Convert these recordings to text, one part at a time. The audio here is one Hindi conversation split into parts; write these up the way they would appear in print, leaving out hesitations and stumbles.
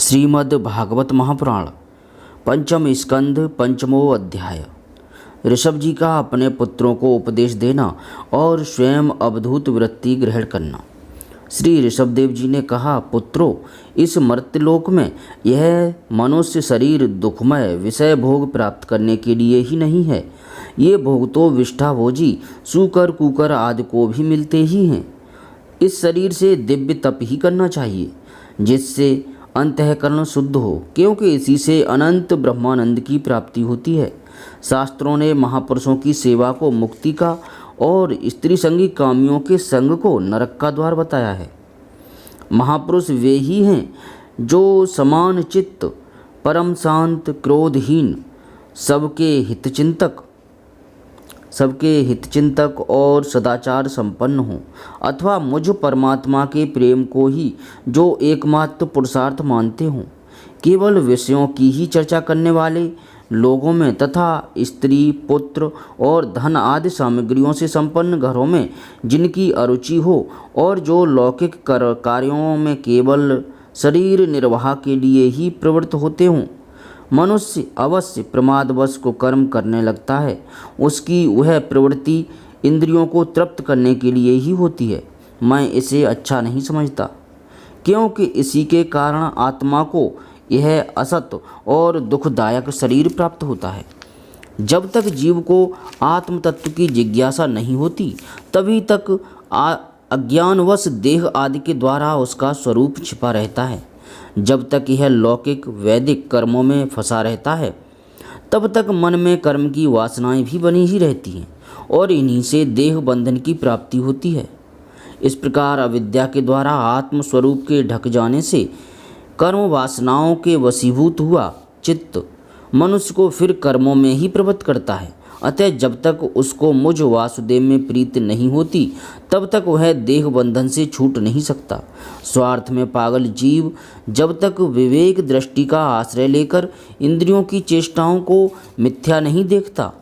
श्रीमद् भागवत महापुराण पंचम स्कंध पंचमो अध्याय। ऋषभ जी का अपने पुत्रों को उपदेश देना और स्वयं अवधूत वृत्ति ग्रहण करना। श्री ऋषभदेव जी ने कहा, पुत्रों, इस मर्त्यलोक में यह मनुष्य शरीर दुखमय विषय भोग प्राप्त करने के लिए ही नहीं है। ये भोग तो विष्ठाभोजी सूकर कुकर आदि को भी मिलते ही हैं। इस शरीर से दिव्य तप ही करना चाहिए, जिससे अंतःकरण शुद्ध हो, क्योंकि इसी से अनंत ब्रह्मानंद की प्राप्ति होती है। शास्त्रों ने महापुरुषों की सेवा को मुक्ति का और स्त्री संगी कामियों के संग को नरक का द्वार बताया है। महापुरुष वे ही हैं जो समान चित्त, परम शांत, क्रोधहीन, सबके हितचिंतक और सदाचार संपन्न हों, अथवा मुझ परमात्मा के प्रेम को ही जो एकमात्र पुरुषार्थ मानते हों। केवल विषयों की ही चर्चा करने वाले लोगों में तथा स्त्री, पुत्र और धन आदि सामग्रियों से संपन्न घरों में जिनकी अरुचि हो और जो लौकिक कार्यों में केवल शरीर निर्वाह के लिए ही प्रवृत्त होते हों, मनुष्य अवश्य प्रमादवश को कर्म करने लगता है। उसकी वह प्रवृत्ति इंद्रियों को तृप्त करने के लिए ही होती है। मैं इसे अच्छा नहीं समझता, क्योंकि इसी के कारण आत्मा को यह असत और दुखदायक शरीर प्राप्त होता है। जब तक जीव को आत्म तत्व की जिज्ञासा नहीं होती, तभी तक अज्ञानवश देह आदि के द्वारा उसका स्वरूप छिपा रहता है। जब तक यह लौकिक वैदिक कर्मों में फंसा रहता है, तब तक मन में कर्म की वासनाएं भी बनी ही रहती हैं और इन्हीं से देह बंधन की प्राप्ति होती है। इस प्रकार अविद्या के द्वारा आत्म स्वरूप के ढक जाने से कर्म वासनाओं के वशीभूत हुआ चित्त मनुष्य को फिर कर्मों में ही प्रवृत्त करता है। अतः जब तक उसको मुझ वासुदेव में प्रीति नहीं होती, तब तक वह देह बंधन से छूट नहीं सकता। स्वार्थ में पागल जीव जब तक विवेक दृष्टि का आश्रय लेकर इंद्रियों की चेष्टाओं को मिथ्या नहीं देखता,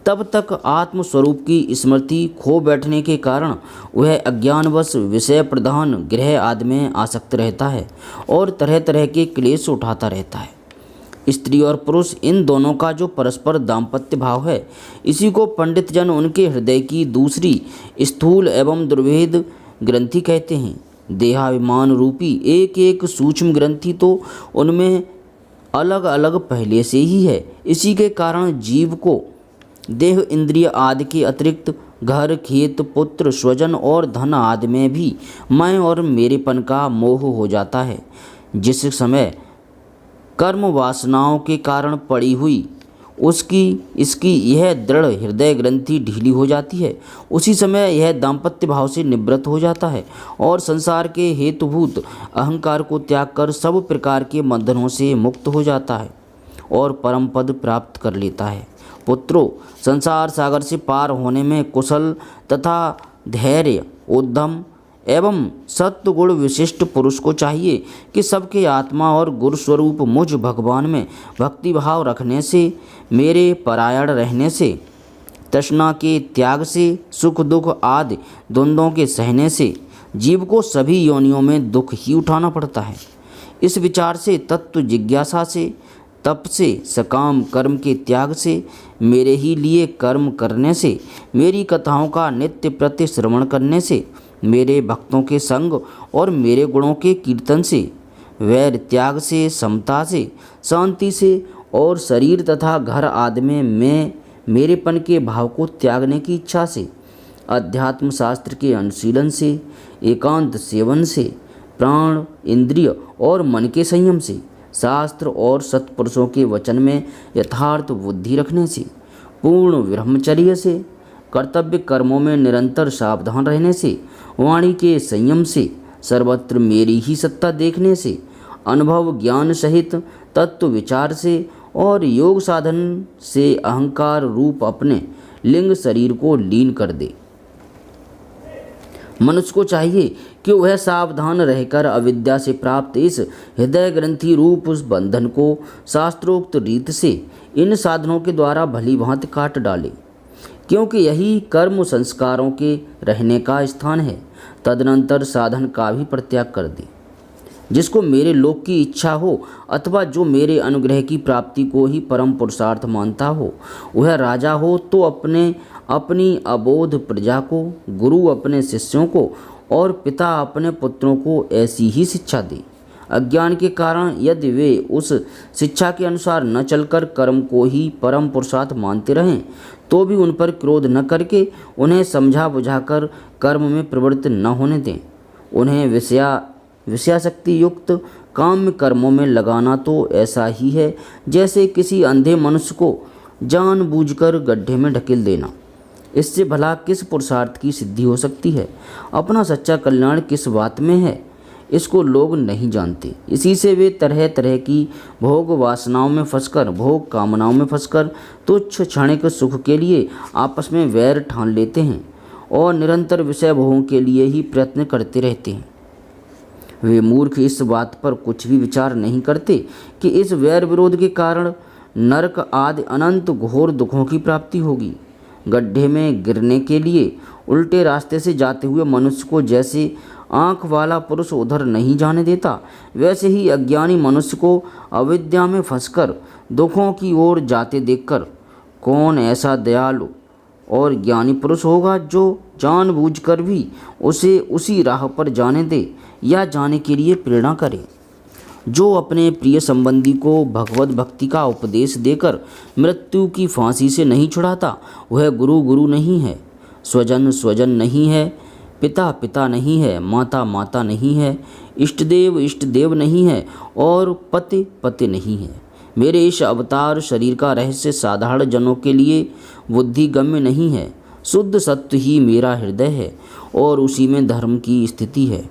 तब तक आत्मस्वरूप की स्मृति खो बैठने के कारण वह अज्ञानवश विषय प्रधान गृह आदि में आसक्त रहता है और तरह तरह के क्लेश उठाता रहता है। स्त्री और पुरुष इन दोनों का जो परस्पर दाम्पत्य भाव है, इसी को पंडित जन उनके हृदय की दूसरी स्थूल एवं दुर्भेद ग्रंथि कहते हैं। देहाभिमान रूपी एक एक सूक्ष्म ग्रंथि तो उनमें अलग अलग पहले से ही है। इसी के कारण जीव को देह इंद्रिय आदि के अतिरिक्त घर, खेत, पुत्र, स्वजन और धन आदि में भी मैं और मेरेपन का मोह हो जाता है। जिस समय कर्म वासनाओं के कारण पड़ी हुई इसकी यह दृढ़ हृदय ग्रंथि ढीली हो जाती है, उसी समय यह दाम्पत्य भाव से निवृत्त हो जाता है और संसार के हेतुभूत अहंकार को त्याग कर सब प्रकार के बंधनों से मुक्त हो जाता है और परम पद प्राप्त कर लेता है। पुत्रों, संसार सागर से पार होने में कुशल तथा धैर्य, उद्यम एवं सत्व गुण विशिष्ट पुरुष को चाहिए कि सबके आत्मा और गुरु स्वरूप मुझ भगवान में भक्ति भाव रखने से, मेरे परायण रहने से, तृष्णा के त्याग से, सुख दुख आदि द्वंद्वों के सहने से जीव को सभी योनियों में दुख ही उठाना पड़ता है। इस विचार से, तत्व जिज्ञासा से, तप से, सकाम कर्म के त्याग से, मेरे ही लिए कर्म करने से, मेरी कथाओं का नित्य प्रति श्रवण करने से, मेरे भक्तों के संग और मेरे गुणों के कीर्तन से, वैर त्याग से, समता से, शांति से और शरीर तथा घर आदि में मैं मेरेपन के भाव को त्यागने की इच्छा से, अध्यात्म शास्त्र के अनुशीलन से, एकांत सेवन से, प्राण, इंद्रिय और मन के संयम से, शास्त्र और सत्पुरुषों के वचन में यथार्थ बुद्धि रखने से, पूर्ण ब्रह्मचर्य से, कर्तव्य कर्मों में निरंतर सावधान रहने से, वाणी के संयम से, सर्वत्र मेरी ही सत्ता देखने से, अनुभव ज्ञान सहित तत्व विचार से और योग साधन से अहंकार रूप अपने लिंग शरीर को लीन कर दे। मनुष्य को चाहिए कि वह सावधान रहकर अविद्या से प्राप्त इस हृदय ग्रंथि रूप उस बंधन को शास्त्रोक्त रीत से इन साधनों के द्वारा भली भांति काट डाले, क्योंकि यही कर्म संस्कारों के रहने का स्थान है। तदनंतर साधन का भी परित्याग कर दे। जिसको मेरे लोक की इच्छा हो अथवा जो मेरे अनुग्रह की प्राप्ति को ही परम पुरुषार्थ मानता हो, वह राजा हो तो अपनी अबोध प्रजा को, गुरु अपने शिष्यों को और पिता अपने पुत्रों को ऐसी ही शिक्षा दे। अज्ञान के कारण यदि वे उस शिक्षा के अनुसार न चलकर कर्म को ही परम पुरुषार्थ मानते रहें, तो भी उन पर क्रोध न करके उन्हें समझा बुझाकर कर्म में प्रवृत्त न होने दें। उन्हें विषयासक्ति युक्त काम्य कर्मों में लगाना तो ऐसा ही है जैसे किसी अंधे मनुष्य को जानबूझकर गड्ढे में ढकेल देना। इससे भला किस पुरुषार्थ की सिद्धि हो सकती है? अपना सच्चा कल्याण किस बात में है, इसको लोग नहीं जानते। इसी से वे तरह तरह की भोग वासनाओं में फंसकर, भोग कामनाओं में फंसकर तुच्छ क्षणिक सुख के लिए आपस में वैर ठान लेते हैं और निरंतर विषय भोगों के लिए ही प्रयत्न करते रहते हैं। वे मूर्ख इस बात पर कुछ भी विचार नहीं करते कि इस वैर विरोध के कारण नरक आदि अनंत घोर दुखों की प्राप्ति होगी। गड्ढे में गिरने के लिए उल्टे रास्ते से जाते हुए मनुष्य को जैसे आँख वाला पुरुष उधर नहीं जाने देता, वैसे ही अज्ञानी मनुष्य को अविद्या में फंसकर दुखों की ओर जाते देखकर कौन ऐसा दयालु और ज्ञानी पुरुष होगा जो जानबूझकर भी उसे उसी राह पर जाने दे या जाने के लिए प्रेरणा करे। जो अपने प्रिय संबंधी को भगवत भक्ति का उपदेश देकर मृत्यु की फांसी से नहीं छुड़ाता, वह गुरु गुरु नहीं है, स्वजन स्वजन नहीं है, पिता पिता नहीं है, माता माता नहीं है, इष्ट देव नहीं है और पति पति नहीं है। मेरे इस अवतार शरीर का रहस्य साधारण जनों के लिए बुद्धिगम्य नहीं है। शुद्ध सत्य ही मेरा हृदय है और उसी में धर्म की स्थिति है।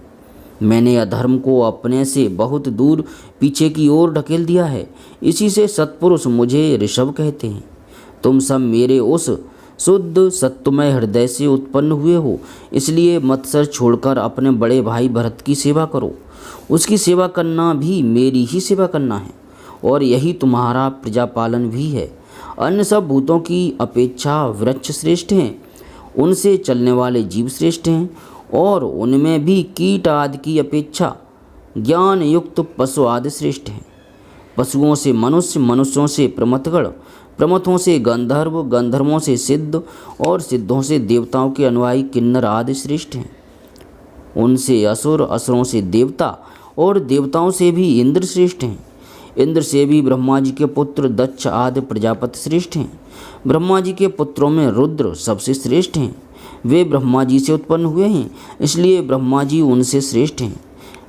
मैंने अधर्म को अपने से बहुत दूर पीछे की ओर ढकेल दिया है। इसी से सत्पुरुष मुझे ऋषभ कहते हैं। तुम सब मेरे उस शुद्ध सत्वमय हृदय से उत्पन्न हुए हो, इसलिए मत्सर छोड़कर अपने बड़े भाई भरत की सेवा करो। उसकी सेवा करना भी मेरी ही सेवा करना है और यही तुम्हारा प्रजापालन भी है। अन्य सब भूतों की अपेक्षा वृक्ष श्रेष्ठ हैं, उनसे चलने वाले जीव श्रेष्ठ हैं और उनमें भी कीट आदि की अपेक्षा ज्ञान युक्त पशु आदि श्रेष्ठ हैं। पशुओं से मनुष्य, मनुष्यों से प्रमथगण, प्रमथों से गंधर्व, गंधर्वों से सिद्ध और सिद्धों से देवताओं के अनुयायी किन्नर आदि श्रेष्ठ हैं। उनसे असुर, असुरों से देवता और देवताओं से भी इंद्र श्रेष्ठ हैं। इंद्र से भी ब्रह्मा जी के पुत्र दक्ष आदि प्रजापति श्रेष्ठ हैं। ब्रह्मा जी के पुत्रों में रुद्र सबसे श्रेष्ठ हैं। वे ब्रह्मा जी से उत्पन्न हुए हैं, इसलिए ब्रह्मा जी उनसे श्रेष्ठ हैं।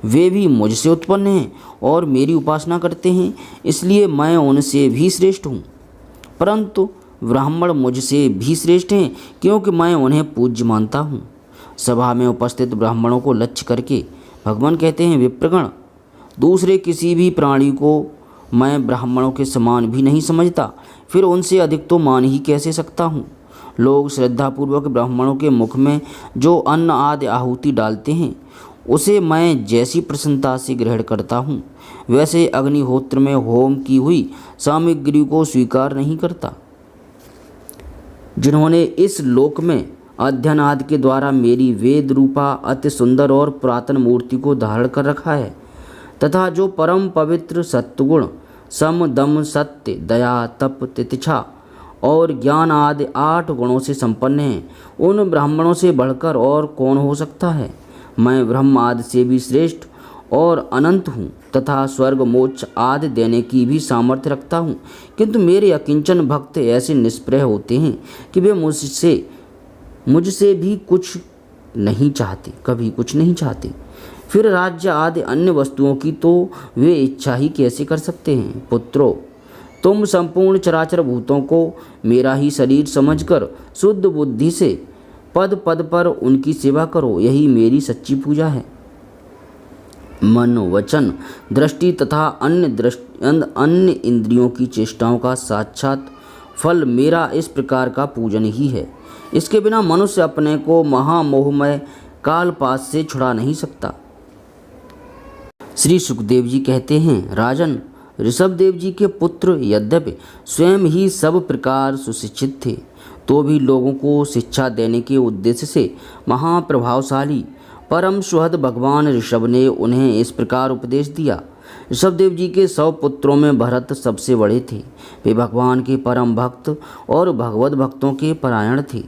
वे भी मुझसे उत्पन्न हैं और मेरी उपासना करते हैं, इसलिए मैं उनसे भी श्रेष्ठ हूँ। परंतु ब्राह्मण मुझसे भी श्रेष्ठ हैं, क्योंकि मैं उन्हें पूज्य मानता हूँ। सभा में उपस्थित ब्राह्मणों को लक्ष्य करके भगवान कहते हैं, विप्रगण, दूसरे किसी भी प्राणी को मैं ब्राह्मणों के समान भी नहीं समझता, फिर उनसे अधिक तो मान ही कैसे सकता हूँ। लोग श्रद्धापूर्वक ब्राह्मणों के मुख में जो अन्न आदि आहुति डालते हैं, उसे मैं जैसी प्रसन्नता से ग्रहण करता हूँ, वैसे अग्निहोत्र में होम की हुई सामग्री को स्वीकार नहीं करता। जिन्होंने इस लोक में अध्ययन आदि के द्वारा मेरी वेद रूपा अति सुंदर और पुरातन मूर्ति को धारण कर रखा है तथा जो परम पवित्र सत्वगुण, सम, दम, सत्य, दया, तप, तितिक्षा और ज्ञान आदि 8 गुणों से संपन्न हैं, उन ब्राह्मणों से बढ़कर और कौन हो सकता है। मैं ब्रह्म आदि से भी श्रेष्ठ और अनंत हूँ तथा स्वर्ग मोक्ष आदि देने की भी सामर्थ्य रखता हूँ, किंतु मेरे अकिंचन भक्त ऐसे निष्प्रय होते हैं कि वे मुझसे भी कुछ नहीं चाहते, कभी कुछ नहीं चाहते। फिर राज्य आदि अन्य वस्तुओं की तो वे इच्छा ही कैसे कर सकते हैं। पुत्रों, तुम संपूर्ण चराचर भूतों को मेरा ही शरीर समझकर शुद्ध बुद्धि से पद पद पर उनकी सेवा करो, यही मेरी सच्ची पूजा है। मन, वचन, दृष्टि तथा अन्य इंद्रियों की चेष्टाओं का साक्षात फल मेरा इस प्रकार का पूजन ही है। इसके बिना मनुष्य अपने को महामोहमय कालपास से छुड़ा नहीं सकता। श्री सुखदेव जी कहते हैं, राजन, ऋषभदेव जी के पुत्र यद्यपि स्वयं ही सब प्रकार सुशिक्षित थे, तो भी लोगों को शिक्षा देने के उद्देश्य से महाप्रभावशाली परम सुहृद भगवान ऋषभ ने उन्हें इस प्रकार उपदेश दिया। ऋषभदेव जी के 100 पुत्रों में भरत सबसे बड़े थे। वे भगवान के परम भक्त और भगवत भक्तों के परायण थे।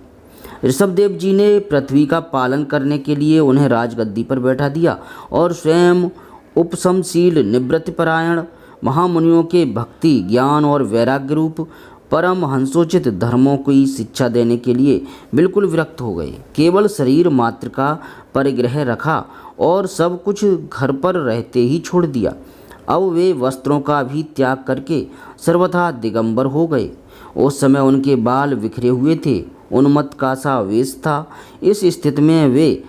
ऋषभदेव जी ने पृथ्वी का पालन करने के लिए उन्हें राजगद्दी पर बैठा दिया और स्वयं उपशमशील निवृत्तिपरायण महामुनियों के भक्ति ज्ञान और वैराग्य रूप परम हंसोचित धर्मों की शिक्षा देने के लिए बिल्कुल विरक्त हो गए। केवल शरीर मात्र का परिग्रह रखा और सब कुछ घर पर रहते ही छोड़ दिया। अब वे वस्त्रों का भी त्याग करके सर्वथा दिगंबर हो गए। उस समय उनके बाल बिखरे हुए थे, उन्मत्त का सा वेश था। इस स्थिति में वे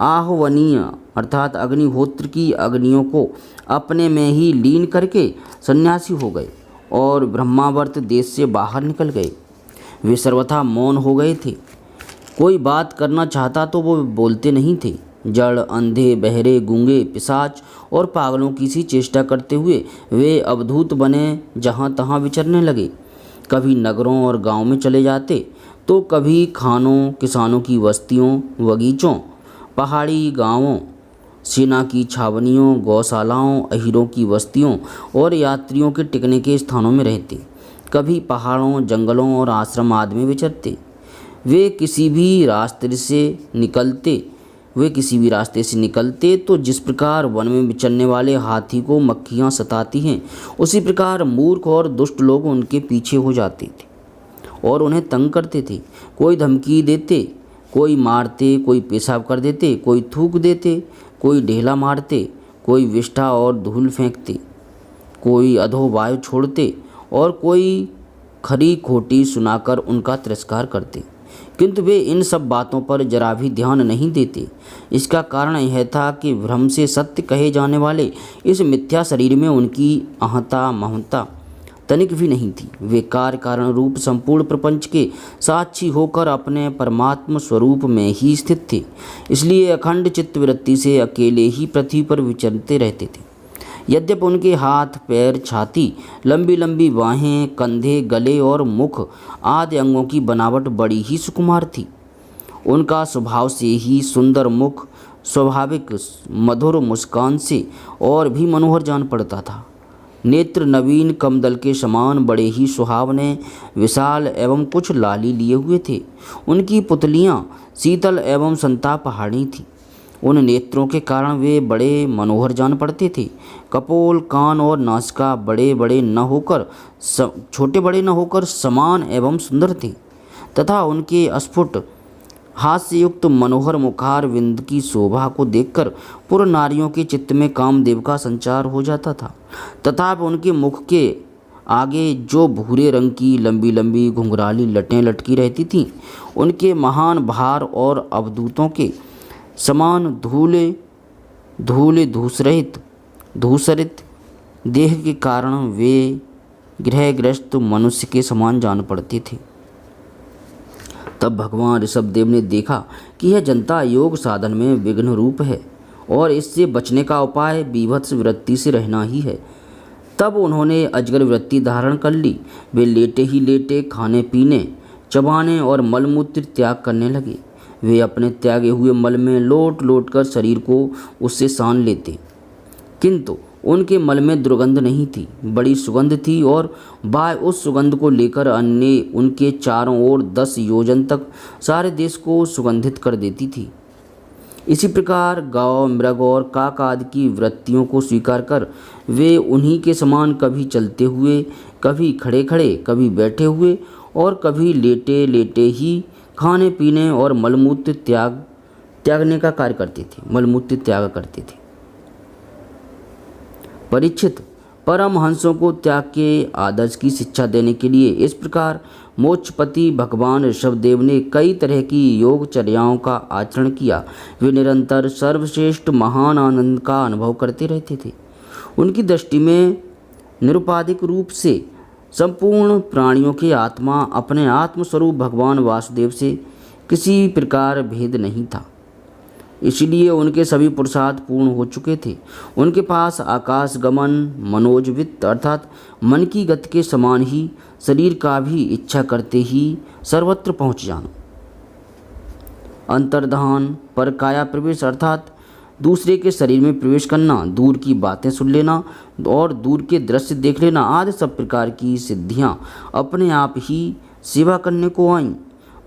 आहवनीय अर्थात अग्निहोत्र की अग्नियों को अपने में ही लीन करके सन्यासी हो गए और ब्रह्मावर्त देश से बाहर निकल गए। वे सर्वथा मौन हो गए थे। कोई बात करना चाहता तो वो बोलते नहीं थे। जड़, अंधे, बहरे, गूंगे, पिशाच और पागलों की सी चेष्टा करते हुए वे अवधूत बने जहाँ तहाँ विचरने लगे। कभी नगरों और गांव में चले जाते तो कभी खानों, किसानों की बस्तियों, बगीचों, पहाड़ी गांवों, सेना की छावनियों, गौशालाओं, अहीरों की बस्तियों और यात्रियों के टिकने के स्थानों में रहते। कभी पहाड़ों, जंगलों और आश्रम आदि में विचरते। वे किसी भी रास्ते से निकलते तो जिस प्रकार वन में विचरने वाले हाथी को मक्खियाँ सताती हैं, उसी प्रकार मूर्ख और दुष्ट लोग उनके पीछे हो जाते थे और उन्हें तंग करते थे। कोई धमकी देते, कोई मारते, कोई पेशाब कर देते, कोई थूक देते, कोई ढेला मारते, कोई विष्ठा और धूल फेंकते, कोई अधोवायु छोड़ते और कोई खरी खोटी सुनाकर उनका तिरस्कार करते। किंतु वे इन सब बातों पर जरा भी ध्यान नहीं देते। इसका कारण यह था कि भ्रम से सत्य कहे जाने वाले इस मिथ्या शरीर में उनकी अहंता महंता तनिक भी नहीं थी। वे कार्य कारण रूप संपूर्ण प्रपंच के साक्षी होकर अपने परमात्म स्वरूप में ही स्थित थे। इसलिए अखंड चित्तवृत्ति से अकेले ही पृथ्वी पर विचरते रहते थे। यद्यपि उनके हाथ, पैर, छाती, लंबी लंबी बाहें, कंधे, गले और मुख आदि अंगों की बनावट बड़ी ही सुकुमार थी। उनका स्वभाव से ही सुंदर मुख स्वाभाविक मधुर मुस्कान से और भी मनोहर जान पड़ता था। नेत्र नवीन कमदल के समान बड़े ही सुहावने, विशाल एवं कुछ लाली लिए हुए थे। उनकी पुतलियाँ शीतल एवं संतापहारी थीं। उन नेत्रों के कारण वे बड़े मनोहर जान पड़ते थे। कपोल, कान और नासिका छोटे बड़े न होकर समान एवं सुंदर थे तथा उनके स्फुट हास्य युक्त मनोहर मुखार विंद की शोभा को देखकर पूर्व नारियों के चित्त में कामदेव का संचार हो जाता था। तथापि उनके मुख के आगे जो भूरे रंग की लंबी लंबी घुंघराली लटें लटकी रहती थीं, उनके महान भार और अवधूतों के समान धूसरित देह के कारण वे ग्रहग्रस्त मनुष्य के समान जान पड़ते थे। तब भगवान ऋषभदेव ने देखा कि यह जनता योग साधन में विघ्न रूप है और इससे बचने का उपाय बीभत्स वृत्ति से रहना ही है। तब उन्होंने अजगर वृत्ति धारण कर ली। वे लेटे ही लेटे खाने पीने, चबाने और मलमूत्र त्याग करने लगे। वे अपने त्यागे हुए मल में लोट लोट कर शरीर को उससे सान लेते, किंतु उनके मल में दुर्गंध नहीं थी, बड़ी सुगंध थी और वाय उस सुगंध को लेकर अन्य उनके चारों ओर 10 योजन तक सारे देश को सुगंधित कर देती थी। इसी प्रकार गौ, मृग और काक आदि की वृत्तियों को स्वीकार कर वे उन्हीं के समान कभी चलते हुए, कभी खड़े खड़े, कभी बैठे हुए और कभी लेटे लेटे ही खाने पीने और मलमूत्र त्यागने का कार्य करते थे, मलमूत्र त्याग करते थे। परीक्षित, परमहंसों को त्याग के आदर्श की शिक्षा देने के लिए इस प्रकार मोक्षपति भगवान ऋषभदेव ने कई तरह की योगचर्याओं का आचरण किया। वे निरंतर सर्वश्रेष्ठ महान आनंद का अनुभव करते रहते थे। उनकी दृष्टि में निरुपाधिक रूप से संपूर्ण प्राणियों की आत्मा अपने आत्मस्वरूप भगवान वासुदेव से किसी प्रकार भेद नहीं था। इसलिए उनके सभी पुरुषार्थ पूर्ण हो चुके थे। उनके पास आकाश गमन, मनोजवित्त अर्थात मन की गति के समान ही शरीर का भी इच्छा करते ही सर्वत्र पहुँच जाना, अंतर्धान, परकाया प्रवेश अर्थात दूसरे के शरीर में प्रवेश करना, दूर की बातें सुन लेना और दूर के दृश्य देख लेना आदि सब प्रकार की सिद्धियां अपने आप ही सेवा करने को आईं,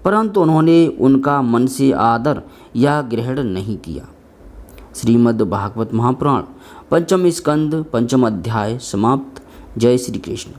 परंतु उन्होंने उनका मन से आदर या ग्रहण नहीं किया। श्रीमद् भागवत महापुराण पंचम स्कंद पंचम अध्याय समाप्त। जय श्री कृष्ण।